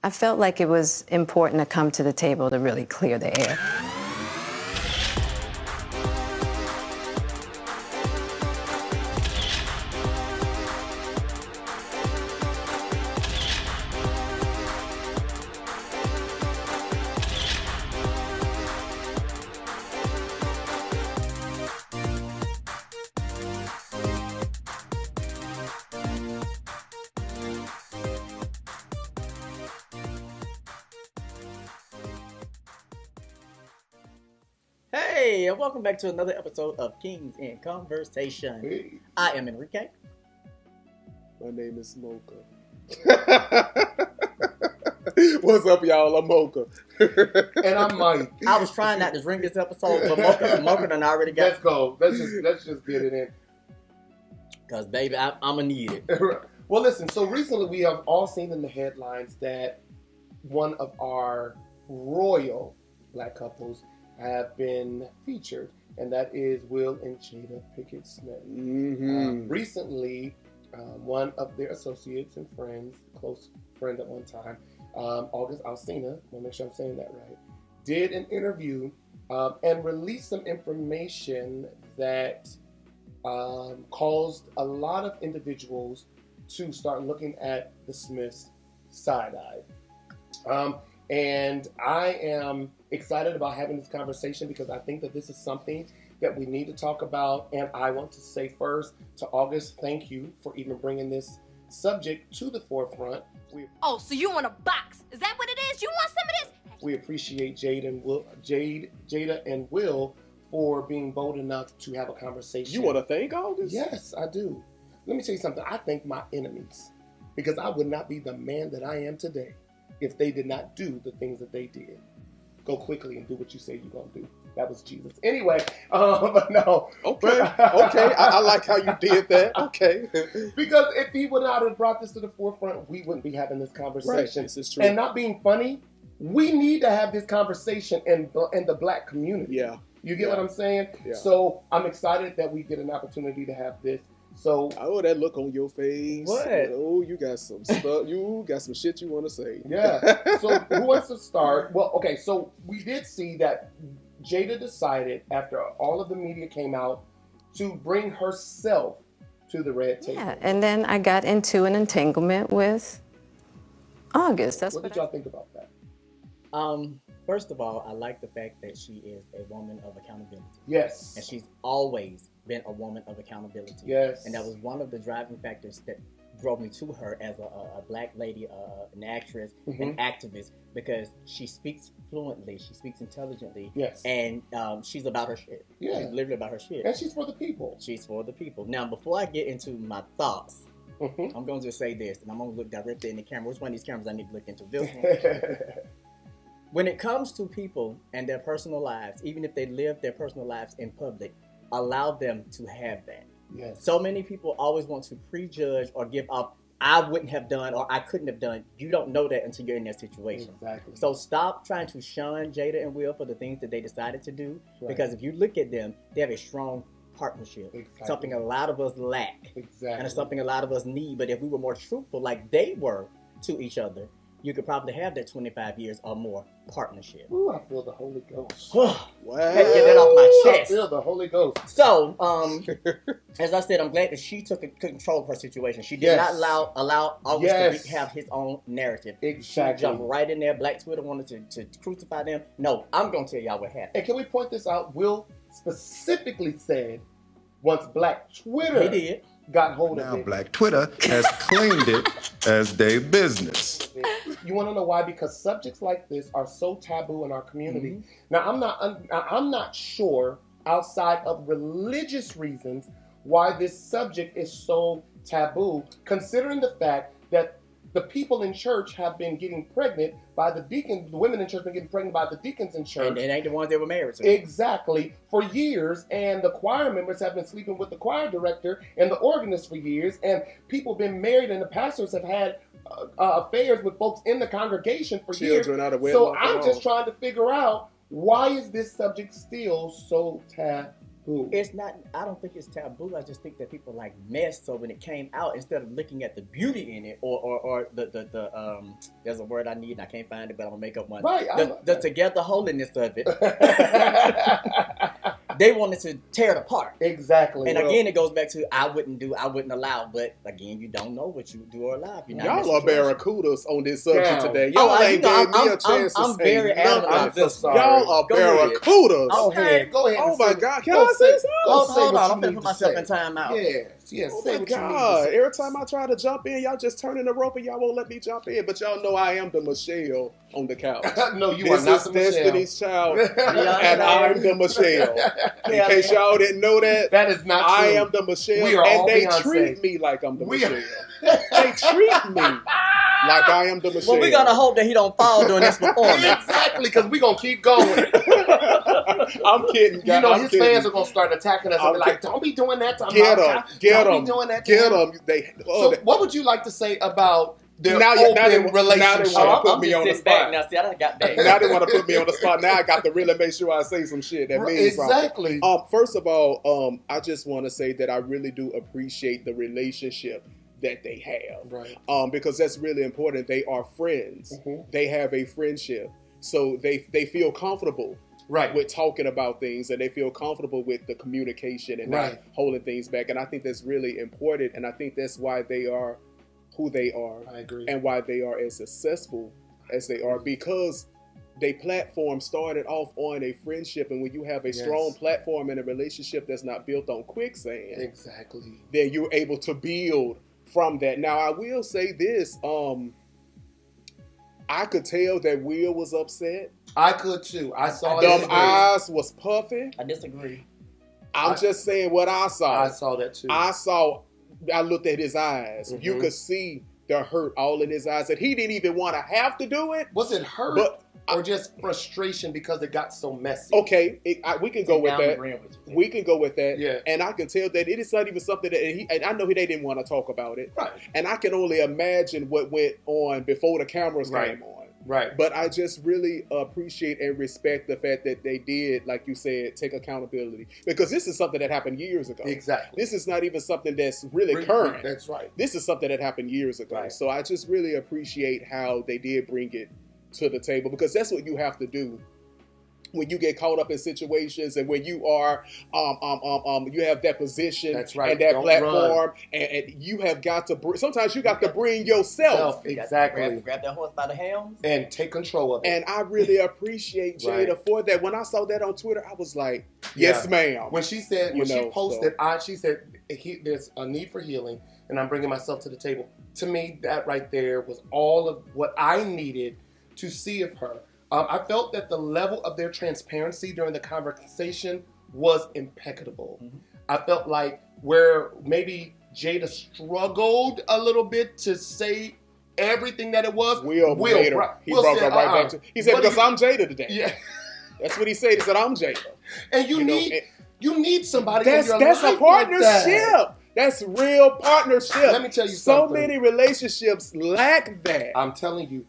I felt like it was important to come to the table to really clear the air. Hey, and welcome back to another episode of Kingz and Konversation. Hey. I am Enrique. My name is Mocha. What's up, y'all? I'm Mocha. And I'm Mike. I was trying not to drink this episode, but Mocha done already got. Let's go. Let's just get it in. Because, baby, I'm going to need it. Well, listen, so recently we have all seen in the headlines that one of our royal black couples have been featured, and that is Will and Jada Pinkett-Smith. Mm-hmm. Recently, one of their associates and friends, close friend at one time, August Alsina, I want to make sure I'm saying that right, did an interview and released some information that caused a lot of individuals to start looking at the Smiths side-eyed. And I am excited about having this conversation because I think that this is something that we need to talk about. And I want to say first to August, thank you for even bringing this subject to the forefront. So you want a box? Is that what it is? You want some of this? We appreciate Jada and Will for being bold enough to have a conversation. You want to thank August? Yes, I do. Let me tell you something. I thank my enemies because I would not be the man that I am today if they did not do the things that they did. Go quickly and do what you say you're going to do. That was Jesus. Anyway, but no. Okay. I like how you did that. Okay. Because if he would not have brought this to the forefront, we wouldn't be having this conversation. Right. This is true. And not being funny, we need to have this conversation in the black community. Yeah. You get what I'm saying? Yeah. So I'm excited that we get an opportunity to have this. So, oh, that look on your face. What? Oh, you got some stuff. You got some shit you want to say. yeah. So who wants to start? Well, okay. So we did see that Jada decided after all of the media came out to bring herself to the red table. Yeah, and then I got into an entanglement with August. That's What did y'all think about that? First of all, I like the fact that she is a woman of accountability. Yes. And she's always been a woman of accountability. Yes. And that was one of the driving factors that drove me to her as a black lady, an actress, an activist, because she speaks fluently, she speaks intelligently, Yes. and she's about her shit. Yeah. She's literally about her shit. And she's for the people. She's for the people. Now, before I get into my thoughts, Mhm. I'm going to just say this, and I'm going to look directly in the camera. Which one of these cameras I need to look into? This one. When it comes to people and their personal lives, even if they live their personal lives in public, allow them to have that. Yes. So many people always want to prejudge or give up, I wouldn't have done or I couldn't have done. You don't know that until you're in that situation. Exactly. So stop trying to shun Jada and Will for the things that they decided to do. Right. Because if you look at them, they have a strong partnership. Exactly. Something a lot of us lack. Exactly. And it's something a lot of us need. But if we were more truthful like they were to each other, you could probably have that 25 years or more partnership. Ooh, I feel the Holy Ghost. Wow. Had to get that off my I chest. feel the Holy Ghost. So, as I said, I'm glad that she took control of her situation. She did Yes. not allow August Yes. to have his own narrative. Exactly. She jumped right in there. Black Twitter wanted to crucify them. No, I'm going to tell y'all what happened. And can we point this out? Will specifically said once Black Twitter He did. got hold Now of it. Black Twitter has claimed it as their business. You want to know why? Because subjects like this are so taboo in our community. Mm-hmm. Now, I'm not sure outside of religious reasons why this subject is so taboo, considering the fact that the people in church have been getting pregnant by the deacons. The women in church have been getting pregnant by the deacons in church. And it ain't the ones that were married to. Exactly, for years, and the choir members have been sleeping with the choir director and the organist for years, and people have been married, and the pastors have had affairs with folks in the congregation for years. Children out of So wedlock I'm and just all. trying to figure out, why is this subject still so taboo? Ooh. It's not. I don't think it's taboo. I just think that people like mess. So when it came out, instead of looking at the beauty in it, or the there's a word I need and I can't find it, but I'm gonna make up one. Right. The together holiness of it. They wanted to tear it apart. Exactly. And again, it goes back to I wouldn't allow. But again, you don't know what you do or allow. If you're not in Y'all are that situation. barracudas on this subject Damn. today. Y'all ain't gave me a chance to I'm say very adamant nothing. about this. sorry. Y'all are Go ahead. barracudas. Go ahead. Go ahead. Oh and my say- God. Can go I say something? Go Hold say on, what I'm you gonna need put to myself say. in time out. Yes. Oh Say my what you need God. to say. Every time I try to jump in, y'all just turning the rope and y'all won't let me jump in. But y'all know I am the Michelle on the couch. No, you This are not is the Michelle. Destiny's Child, Beyonce. and I'm the Michelle. In case y'all didn't know that, That is not true. I am the Michelle, We are and all they Beyonce. treat me like I'm the We- Michelle. They treat me like I am the Michelle. Well, we gotta hope that he don't fall during this performance. Exactly, because we're going to keep going. I'm kidding, guys. You know, I'm his kidding. fans are going to start attacking us and be I'm like, don't be doing that to him. Get them, get Don't them, be doing that to get him. them. They, So what would you like to say about their Now open they relationship? wanna put I'm me just on the sitting back spot. now. See, I done got back. Now they want to put me on the spot. Now I got to really make sure I say some shit that means Exactly. something. First of all, I just want to say that I really do appreciate the relationship that they have. Right. Because that's really important. They are friends. Mhm. They have a friendship. So they feel comfortable Right. with talking about things, and they feel comfortable with the communication and Right. not holding things back. And I think that's really important. And I think that's why they are who they are. I agree. And why they are as successful as they are, because they platform started off on a friendship. And when you have a Yes. strong platform in a relationship that's not built on quicksand, Exactly. then you're able to build from that. Now, I will say this. I could tell that Will was upset. I could too. I saw Them it. eyes was puffy. I disagree. I'm just saying what I saw. I saw that too. I looked at his eyes. Mhm. You could see the hurt all in his eyes. And he didn't even want to have to do it. Was it hurt But or just frustration because it got so messy? okay, we can go with I'm that. agreeing with you. We can go with that. Yeah. And I can tell that it is not even something that and I know they didn't want to talk about it. Right. And I can only imagine what went on before the cameras Right. came on. Right. But I just really appreciate and respect the fact that they did, like you said, take accountability. Because this is something that happened years ago. Exactly. This is not even something that's really current. That's right. This is something that happened years ago. Right. So I just really appreciate how they did bring it to the table, because that's what you have to do when you get caught up in situations, and when you are you have that position That's right. and that Don't platform, and you have got to sometimes you got to bring yourself. Exactly. Grab that horse by the helms. And take control of it. And I really appreciate Jada Right. for that. When I saw that on Twitter, I was like, yes, Yeah. ma'am. When she said, You when she know, posted, she said, there's a need for healing, and I'm bringing myself to the table. To me, that right there was all of what I needed to see of her. I felt that the level of their transparency during the conversation was impeccable. Mm-hmm. I felt like where maybe Jada struggled a little bit to say everything that it was. Will made her. He brought her right back to. He said, because I'm Jada today. Yeah. That's what he said. He said, I'm Jada. And you need somebody in your that's life a partnership. like that. That's real partnership. Let me tell you so something. many relationships lack that. I'm telling you.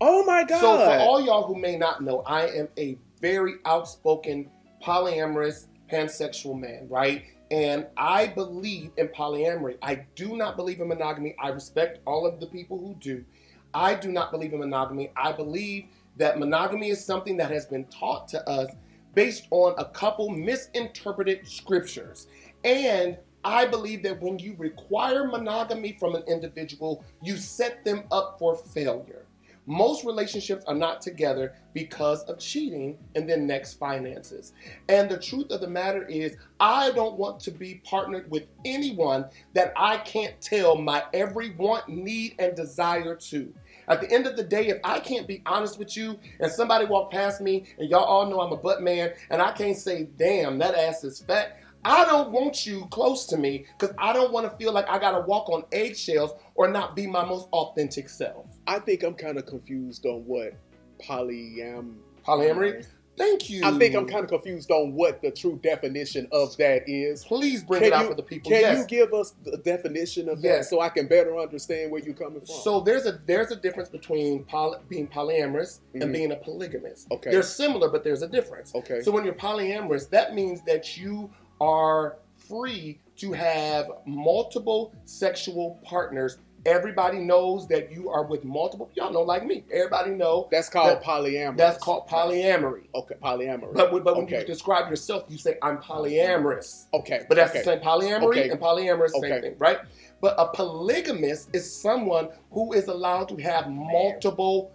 Oh my God. So for all y'all who may not know, I am a very outspoken, polyamorous, pansexual man, right? And I believe in polyamory. I do not believe in monogamy. I respect all of the people who do. I do not believe in monogamy. I believe that monogamy is something that has been taught to us based on a couple misinterpreted scriptures. And I believe that when you require monogamy from an individual, you set them up for failure. Most relationships are not together because of cheating and then next finances. And the truth of the matter is, I don't want to be partnered with anyone that I can't tell my every want, need, and desire to. At the end of the day, if I can't be honest with you and somebody walk past me and y'all all know I'm a butt man and I can't say, damn, that ass is fat, I don't want you close to me because I don't want to feel like I got to walk on eggshells or not be my most authentic self. I think I'm kind of confused on what polyamory? Thank you. I think I'm kind of confused on what the true definition of that is. Please bring it out for the people. Can you give us the definition of that so I can better understand where you're coming from? So there's a difference between being polyamorous and being a polygamist. Okay. They're similar, but there's a difference. Okay. So when you're polyamorous, that means that you are free to have multiple sexual partners. Everybody knows that you are with multiple. Y'all know, like me. Everybody know That's called polyamory. That's called polyamory. Okay, polyamory. But when you describe yourself, you say I'm polyamorous. Okay, but that's the same. Polyamory and polyamorous, same thing, right? But a polygamist is someone who is allowed to have multiple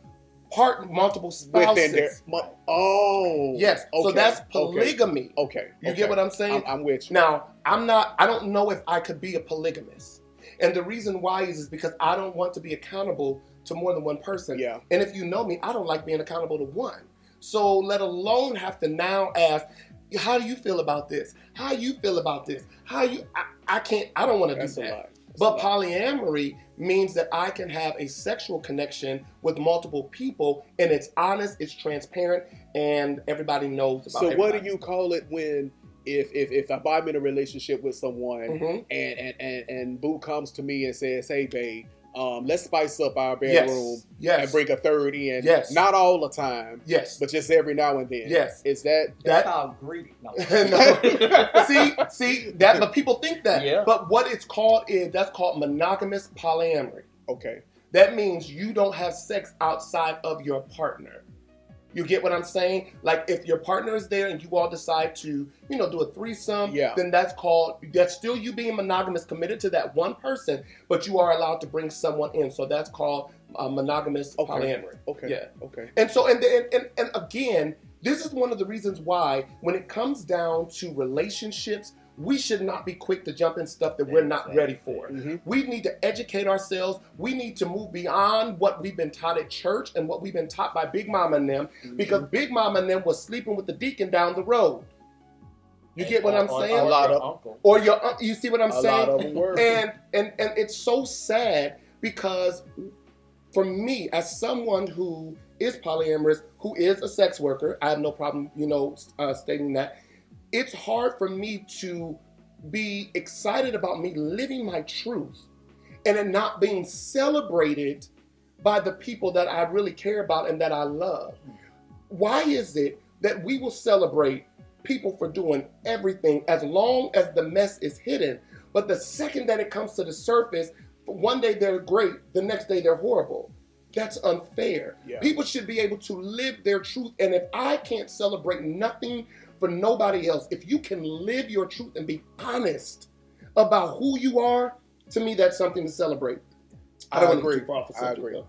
spouses. Within their, yes. Okay. So that's polygamy. Okay. You get what I'm saying? I'm with you. Now, I don't know if I could be a polygamist. And the reason why is because I don't want to be accountable to more than one person. Yeah. And if you know me, I don't like being accountable to one. So let alone have to now ask, how do you feel about this? How you feel about this? I don't want to do that. But polyamory means that I can have a sexual connection with multiple people, and it's honest, it's transparent, and everybody knows about it. So what do you call it when if I'm in a relationship with someone and Boo comes to me and says, "Hey, babe, let's spice up our bedroom and bring a third in." Yes. Not all the time. Yes. But just every now and then. Yes. Is that's called greedy. No. See that, but people think that. Yeah. But what it's called that's called monogamous polyamory. Okay. That means you don't have sex outside of your partner. You get what I'm saying? Like if your partner is there and you all decide to, do a threesome, then that's still you being monogamous, committed to that one person, but you are allowed to bring someone in. So that's called monogamous polyamory. Okay. Yeah. Okay. And so, and again, this is one of the reasons why when it comes down to relationships, we should not be quick to jump in stuff that we're not ready for. Mm-hmm. We need to educate ourselves. We need to move beyond what we've been taught at church and what we've been taught by Big Mama and them, because Big Mama and them was sleeping with the deacon down the road. You get what I'm saying? A lot of or your you see what I'm saying? A lot of them were. And it's so sad because for me, as someone who is polyamorous, who is a sex worker, I have no problem, stating that. It's hard for me to be excited about me living my truth and it not being celebrated by the people that I really care about and that I love. Why is it that we will celebrate people for doing everything as long as the mess is hidden, but the second that it comes to the surface, one day they're great, the next day they're horrible? That's unfair. Yeah. People should be able to live their truth, and if I can't celebrate nothing for nobody else, if you can live your truth and be honest about who you are, to me that's something to celebrate. I agree. I agree.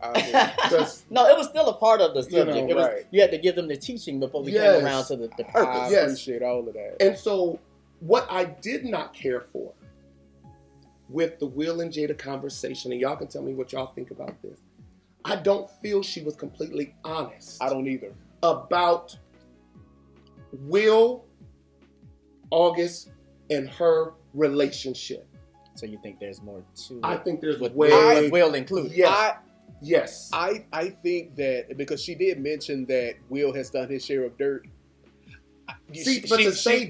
No, it was still a part of the subject. Right. You had to give them the teaching before we came around to the purpose. I appreciate all of that. And so what I did not care for with the Will and Jada conversation, and y'all can tell me what y'all think about this, I don't feel she was completely honest. I don't either. About Will, August, and her relationship. So you think there's more to it? I think there's with way Will included. Yes. I think that because she did mention that Will has done his share of dirt. She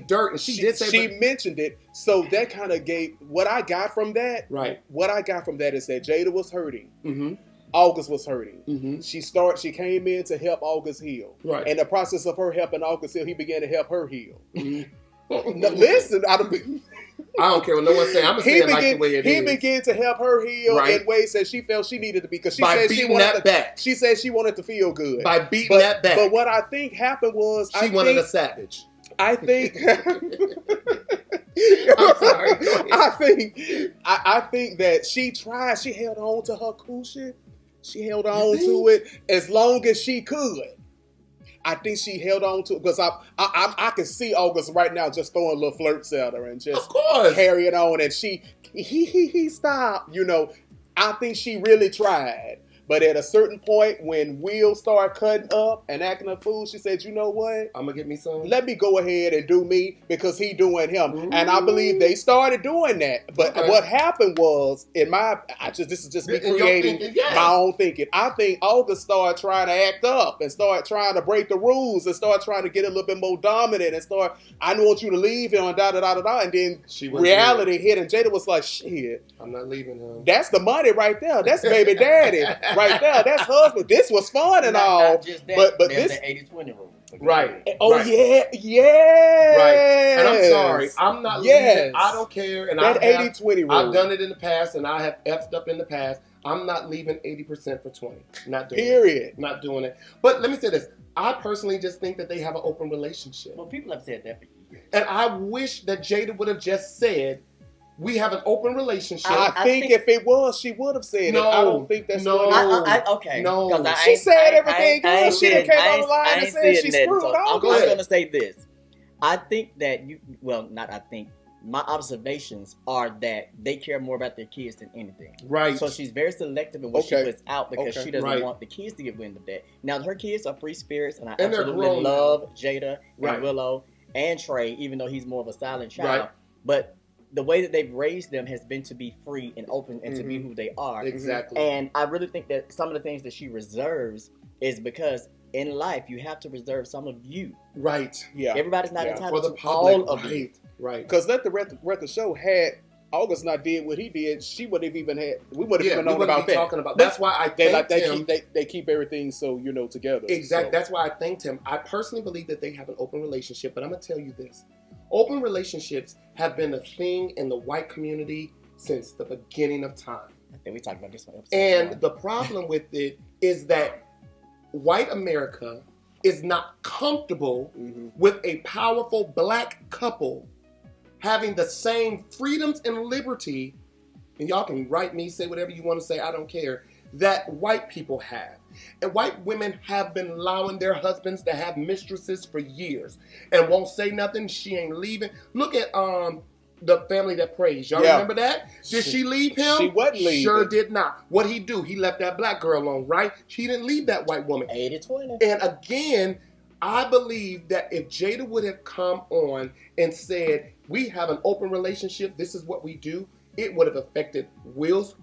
dirt, and she mentioned it, so that kind of gave what I got from that. Right. What I got from that is that Jada was hurting. Mm-hmm. August was hurting. Mm-hmm. She came in to help August heal. Right. In the process of her helping August heal, he began to help her heal. Mm-hmm. Now, listen, I don't care what no one's saying. I'm just saying like the way it is. He began to help her heal in ways that she felt she needed to be, because she said she wanted back. She said she wanted to feel good by beating that back. But what I think happened was she wanted a savage. I think. I'm sorry. I think that she tried. She held on to her cool shit. She held on to it as long as she could. I think she held on to it because I can see August right now just throwing little flirts at her and just carrying on, and he stopped. I think she really tried. But at a certain point, when Will started cutting up and acting a fool, she said, "You know what? I'm gonna get me some. Let me go ahead and do me because he doing him." Ooh. And I believe they started doing that. But what happened was, this is just me creating my own thinking. I think August started trying to act up and start trying to break the rules and start trying to get a little bit more dominant and start, "I want you to leave him," and and then reality hit, and Jada was like, "Shit, I'm not leaving him." That's the money right there. That's baby daddy right there. That's husband. This was fun and all. Not just that, but there's this the 80-20 rule. Right. Oh right. yeah. Right. And I'm sorry, I'm not leaving. I don't care. And that 80-20 rule. I've done it in the past, and I have effed up in the past. I'm not leaving 80% for 20. Not doing it. Not doing it. But let me say this. I personally just think that they have an open relationship. Well, people have said that for years. And I wish that Jada would have just said, we have an open relationship. I think if it was, she would have said it. I don't think that's what it is. Okay. No. She said everything good. She done came on the line and said she screwed I'm all going to say this. I think that my observations are that they care more about their kids than anything. Right. So she's very selective in what she puts out because she doesn't Right. want the kids to get wind of that. Now, her kids are free spirits, and I And they're absolutely grown love Jada Right. and Willow and Trey, even though he's more of a silent child. Right. But the way that they've raised them has been to be free and open and to be who they are. Exactly. And I really think that some of the things that she reserves is because in life you have to reserve some of you. Right. Yeah. Everybody's not For entitled the to public. all of you. Right. Right. Because let the record show, had August not did what he did, she would have even had. We would have even known about that. Talking about. That's why I thanked him. They keep everything so together. Exactly. So. That's why I thanked him. I personally believe that they have an open relationship, but I'm gonna tell you this: open relationships have been a thing in the white community since the beginning of time. I think we talked about this one. Episode And one. the problem with it is that white America is not comfortable with a powerful black couple having the same freedoms and liberty, and y'all can write me, say whatever you want to say, I don't care, that white people have. And white women have been allowing their husbands to have mistresses for years and won't say nothing. She ain't leaving. Look at the Family That Prays. Y'all remember that? Did she leave him? She wasn't leaving. Sure did not. What'd he do? He left that black girl alone, right? She didn't leave that white woman. 80-20. And again, I believe that if Jada would have come on and said, we have an open relationship, this is what we do, it would have affected Will's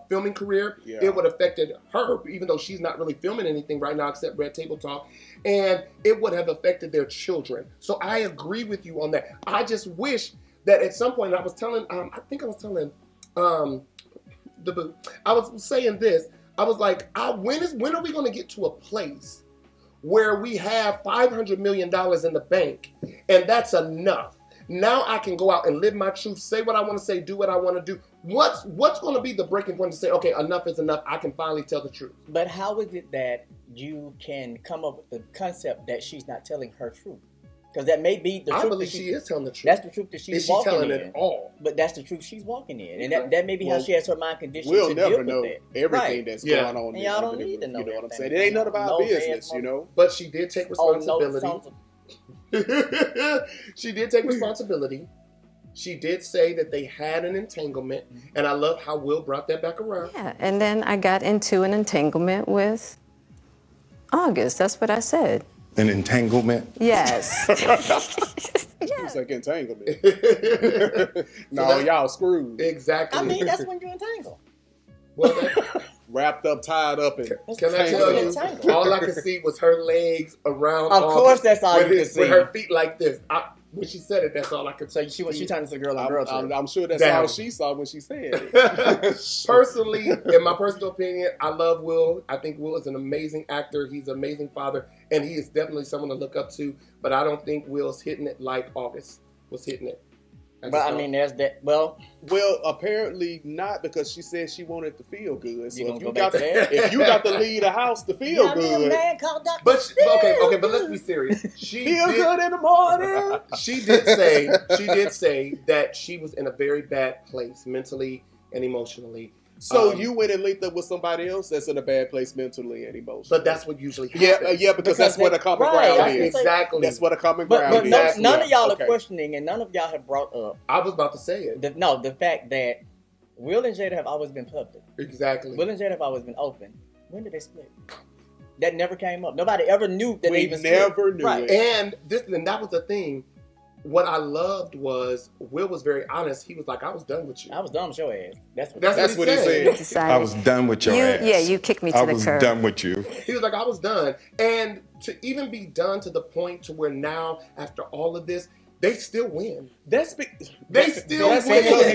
filming career. Yeah. It would have affected her, even though she's not really filming anything right now except Red Table Talk. And it would have affected their children. So I agree with you on that. I just wish that at some point, I was telling I was saying this. I was like, when are we going to get to a place where we have $500 million in the bank and that's enough? Now I can go out and live my truth, say what I want to say, do what I want to do. What's going to be the breaking point to say, okay, enough is enough. I can finally tell the truth. But how is it that you can come up with the concept that she's not telling her truth? Because that may be the truth. I believe she is telling the truth. That's the truth that she's Is she walking telling in. it all? But that's the truth she's walking in. And that may be how she has her mind conditioned We'll to never deal know with it. everything that's going on. And y'all don't need to know. You know what I'm saying? It everything. ain't none of our No business, damn you know? But she did take responsibility. No, She did take responsibility. She did say that they had an entanglement, and I love how Will brought that back around. Yeah, and then I got into an entanglement with August. That's what I said. An entanglement? Yes. It's like entanglement. No, y'all screwed. Exactly. I mean, that's when you entangle. Well, that, Wrapped up, tied up, and can I tell you, Entangled. all I could see was her legs around. Of course that's all you could see. With her feet like this. When she said it, that's all I could So see. she turned to girl on girl. I'm sure that's Down. all she saw when she said it. Personally, in my personal opinion, I love Will. I think Will is an amazing actor. He's an amazing father, and he is definitely someone to look up to. But I don't think Will's hitting it like August was hitting it. But I mean, there's that. Well, Apparently not, because she said she wanted to feel good. So You gonna if go you back got to that? if you got to leave the house to feel good, man called Dr. But Phil. okay, but let's be serious. She feel did, good in the morning. she did say that she was in a very bad place mentally and emotionally. So you went and linked up with somebody else that's in a bad place mentally and emotionally. But that's what usually happens. Yeah, because that's what a common ground is. Exactly. That's what a common But ground is. none of y'all Okay. are questioning, and none of y'all have brought up I was about to say it. the fact that Will and Jada have always been public. Exactly. Will and Jada have always been open. When did they split? That never came up. Nobody ever knew that they We even never split. knew Right. it. And that was the thing. What I loved was Will was very honest. He was like, I was done with you. I was done with your ass. That's That's what he said. Decided I was done with your ass. Yeah, you kicked me to I the was curb. done with you. He was like, I was done. And to even be done to the point to where now, after all of this, they still win. They still win. because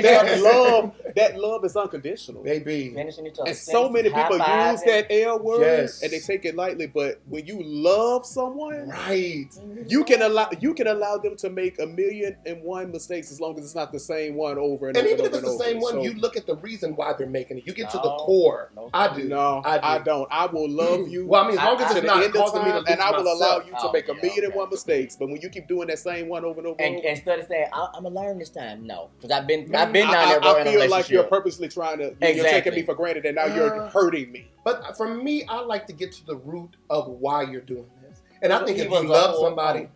that love is unconditional. Baby. Finishing each other. And so many people use that L word and they take it lightly. But when you love someone, right, you can allow them to make 1,000,001 mistakes as long as it's not the same one over and over. And even if it's the same one, you look at the reason why they're making it. You get to the core. I do. No, I don't. I will love you. Well, I mean, as long as it's not causing me to lose and I will allow myself. you to make 1,000,001 mistakes. But when you keep doing that same one over and over, and instead of saying I'm gonna learn this time, no, because I've been down there. I feel like you're purposely trying to. You're taking me for granted, and now you're hurting me. But for me, I like to get to the root of why you're doing this. And I think if you love somebody,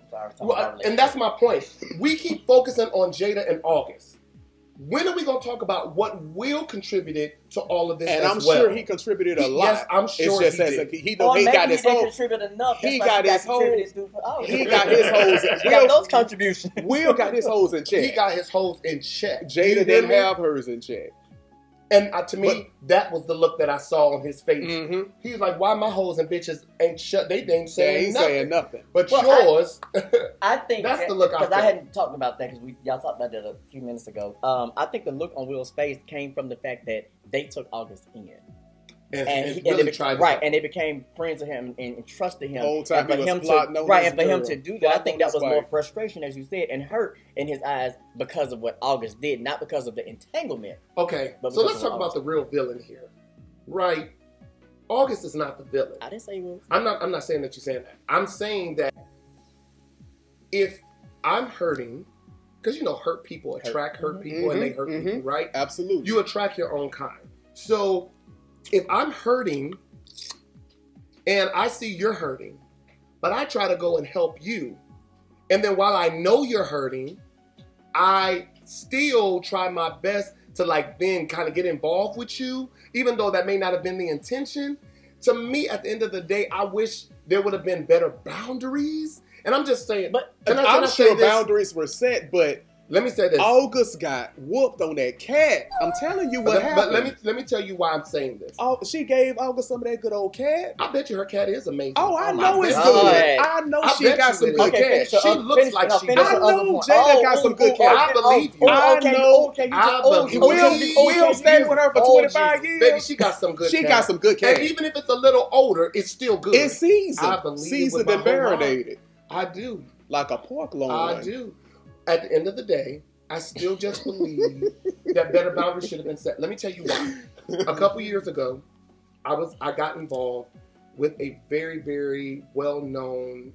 and that's my point. We keep focusing on Jada and August. When are we going to talk about what Will contributed to all of this? And I'm sure he contributed a lot. Yes, I'm sure it's just he did. He got his whole. He got his hoes. He got his hoes. He got those contributions. Will got his hoes in check. He got his hoes in check. Jada didn't have hers in check. And to me, that was the look that I saw on his face. Mm-hmm. He was like, "Why my hoes and bitches ain't shut? They ain't saying nothing. But yours, I think that's the look. Because I hadn't talked about that because y'all talked about that a few minutes ago. I think the look on Will's face came from the fact that they took August in. And they became friends with him and trusted him. Whole time and for him to do that, I think that was more frustration, as you said, and hurt in his eyes because of what August did, not because of the entanglement. Okay, so let's talk about the real villain here, right? August is not the villain. I didn't say he was. I'm not saying that you're saying that. I'm saying that if I'm hurting, because hurt people attract hurt people, and they hurt people, right? Absolutely. You attract your own kind. So if I'm hurting and I see you're hurting, but I try to go and help you, and then while I know you're hurting, I still try my best to then kind of get involved with you, even though that may not have been the intention. To me, at the end of the day, I wish there would have been better boundaries. And I'm just saying, but I'm sure boundaries were set, but let me say this. August got whooped on that cat. I'm telling you what happened. But let me tell you why I'm saying this. Oh, she gave August some of that good old cat. I bet you her cat is amazing. Oh, I know it's good. I know she got some good cat. She looks like she does. I know Jada got some good cat. I believe you. I know. We'll stay with her for 25 years. Baby, she got some good cat. She got some good cat. And even if it's a little older, it's still good. It's seasoned. I believe seasoned and marinated. I do. Like a pork loin. I do. At the end of the day, I still just believe that better boundaries should have been set. Let me tell you why. A couple years ago, I got involved with a very, very well-known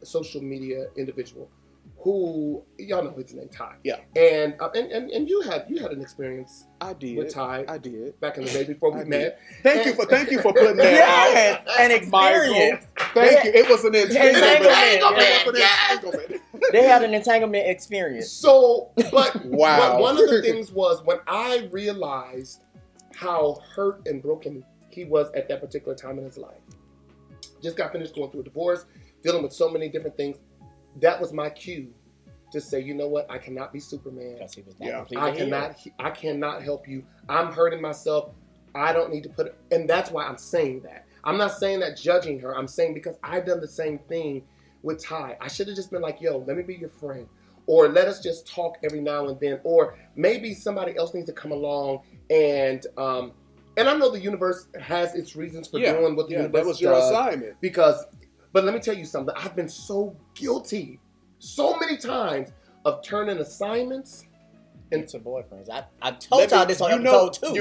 social media individual who, y'all know his name, Ty. Yeah. And you had an experience. I did. With Ty. I did. Back in the day before we met. Thank you for putting that out. An experience. Thank you. It was an entanglement. They had an entanglement experience. So, but wow. But one of the things was when I realized how hurt and broken he was at that particular time in his life. Just got finished going through a divorce, dealing with so many different things. That was my cue to say, you know what? I cannot be Superman. I cannot help you. I'm hurting myself. I don't need to put it. And that's why I'm saying that. I'm not saying that judging her. I'm saying because I've done the same thing with Ty. I should have just been like, yo, let me be your friend. Or let us just talk every now and then. Or maybe somebody else needs to come along and I know the universe has its reasons for doing what the universe does. That was your assignment. But let me tell you something. I've been so guilty so many times of turning assignments into boyfriends. I told y'all this on episode 2.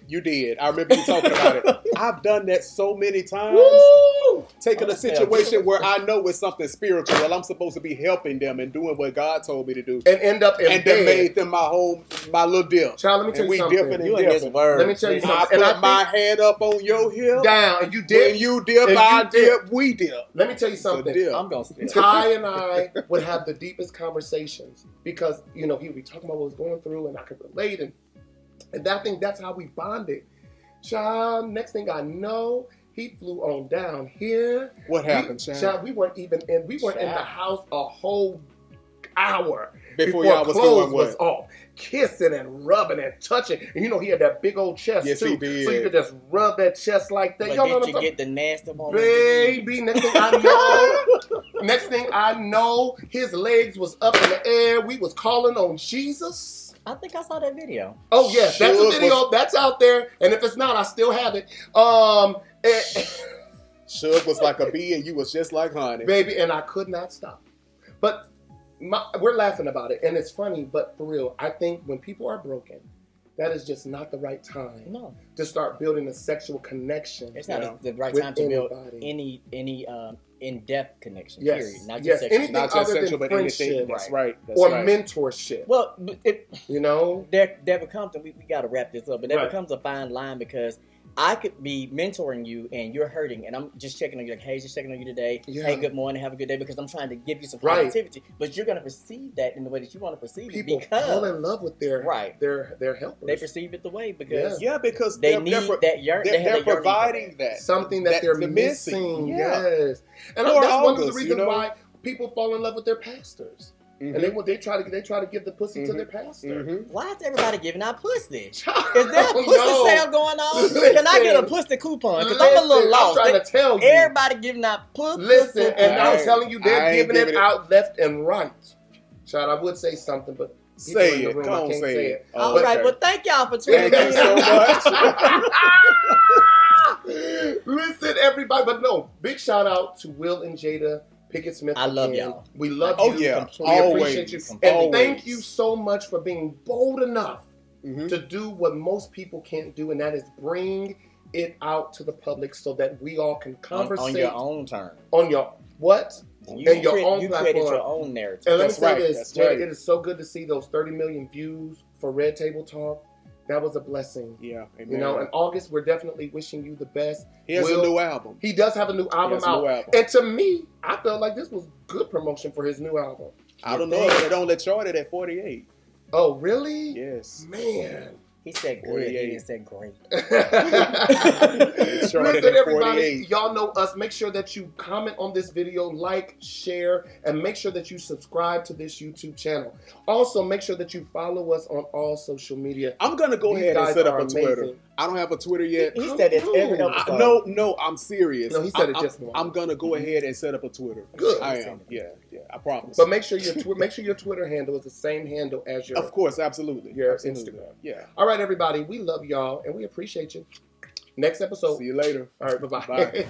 You did. I remember you talking about it. I've done that so many times. Woo! Taking a situation where I know it's something spiritual. Well, I'm supposed to be helping them and doing what God told me to do. And end up in bed. And then made them my little dip. Child, let me tell you something. Dipping and dipping. Let me tell you something. I put my hand up on your hip. Down. And you dip. When you dip, I dip. We dip. Let me tell you something. I'm going to Ty and I would have the deepest conversations because, he would be talking about what was going through and I could relate. And I think that's how we bonded. Child, next thing I know, he flew on down here. What happened, Child? We weren't in the house hour Before y'all was clothes doing what? was off. Kissing and rubbing and touching. And he had that big old chest Yes, too. he did. So you could just rub that chest like that. But Y'all know what did I'm you talking? get the nasty moment? Baby, next thing I know, his legs was up in the air. We was calling on Jesus. I think I saw that video. Oh yes, that's a video that's out there. And if it's not, I still have it. Suge was like a bee and you was just like honey. Baby, and I could not stop. But we're laughing about it, and it's funny, but for real, I think when people are broken, that is just not the right time to start building a sexual connection. It's not the right time to build any in-depth connection. Yes, period. Not just sexual. anything not just other sexual, than but anything. friendship, That's right. That's or right. mentorship. Well, you know, there becomes, and we got to wrap this up, but there Right. becomes a fine line because I could be mentoring you and you're hurting, and I'm just checking on you, like, hey, just checking on you today. Yeah. Hey, good morning, have a good day, because I'm trying to give you some Right. positivity. But you're going to perceive that in the way that you want to perceive people it because fall in love with their helpers. they perceive it the way because Yeah, because they they're, need they're, that yearn. they're, They have they're that yearning providing that. something that they're the missing. Yeah. Yes, and Poor that's one of the August, reasons you know? why people fall in love with their pastors. Mhm. And they try to give the pussy to their pastor. Mhm. Why is everybody giving out pussy? Is there a Oh, pussy no. sale going on? Can I get a pussy coupon? Because I'm a little Listen, lost. I'm trying to tell you. Everybody giving out pussy. Listen, and I'm telling you, I they're ain't giving it giving it- out left and right. Child, I would say something, but people Say in the it. room, Come I on, can't say say it. it. All Okay. right, well, thank y'all for tuning Thank you in. so much. Listen, everybody, but no, big shout out to Will and Jada Pinkett-Smith. I love again. y'all. We love Oh, you. yeah. We Always. appreciate you. And Always. thank you so much for being bold enough Mhm. to do what most people can't do, and that is bring it out to the public so that we all can conversate On your own terms. on your what? You and your own created platform. your own narrative. And let That's me say right, this, that's Jada, right. it is so good to see those 30 million views for Red Table Talk. That was a blessing. Yeah, amen. You know, in August, we're definitely wishing you the best. he has Will- a new album. He does have a new album has a out. new album. And to me, I felt like this was good promotion for his new album. I don't know if it only charted at 48. Oh, really? Yes. Man. He said good. 48. He didn't say great. It's charted Listen, at everybody, 48. y'all know us. Make sure that you comment on this video, like, share, and make sure that you subscribe to this YouTube channel. Also, make sure that you follow us on all social media. I'm going to go These ahead and guys set up are a Twitter. amazing. I don't have a Twitter yet. He said it's every episode. No, I'm serious. No, he said it just once. I'm going to go ahead and set up a Twitter. Good. I am. Yeah, I promise. But make sure your Twitter handle is the same handle as your Of course, absolutely. your Absolutely. Instagram. Yeah. All right, everybody. We love y'all and we appreciate you. Next episode. See you later. All right, bye-bye. Bye.